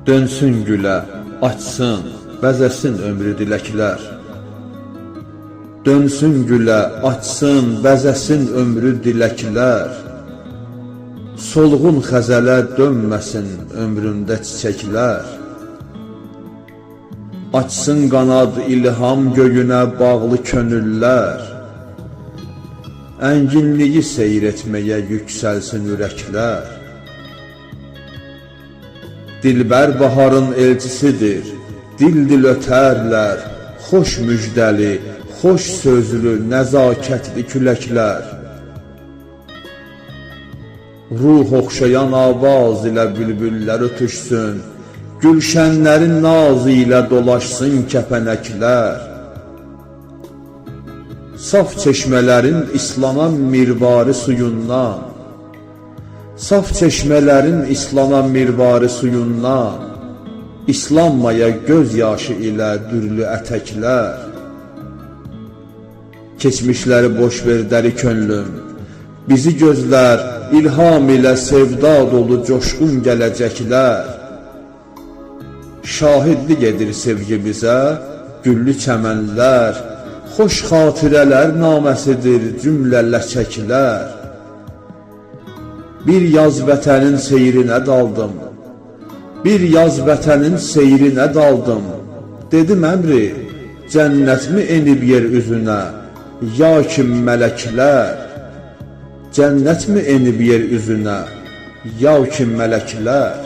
Dönsün gülə, açsın, bəzəsin ömrü diləklər. Dönsün gülə, açsın, bəzəsin ömrü diləklər. Solğun xəzələ dönməsin ömründə çiçəklər. Açsın qanad ilham göyünə bağlı könüllər. Ənginliyi seyr etməyə yüksəlsin ürəklər. Dilbər baharın elçisidir, dil-dil ötərlər, xoş müjdəli, xoş sözlü, nəzakətli küləklər. Ruh oxşayan avaz ilə bülbüllər ötüşsün, gülşənlərin nazı ilə dolaşsın kəpənəklər. Saf çeşmələrin islanan mirvari suyundan, saf çeşmələrin islanan mirvari suyundan, islanmaya göz yaşı ilə dürlü ətəklər. Keçmişləri boş ver dəri könlüm, bizi gözlər ilham ilə sevda dolu coşqun gələcəklər. Şahidlik edir sevgimizə güllü çəmənlər, xoş xatirələr naməsidir cümlə ləçəklər. Bir yaz vətənin seyrinə daldım, bir yaz vətənin seyrinə daldım. Dedim əmri, cənnətmi enib yer üzünə, ya kim mələklər. Cənnətmi enib yer üzünə, ya kim mələklər.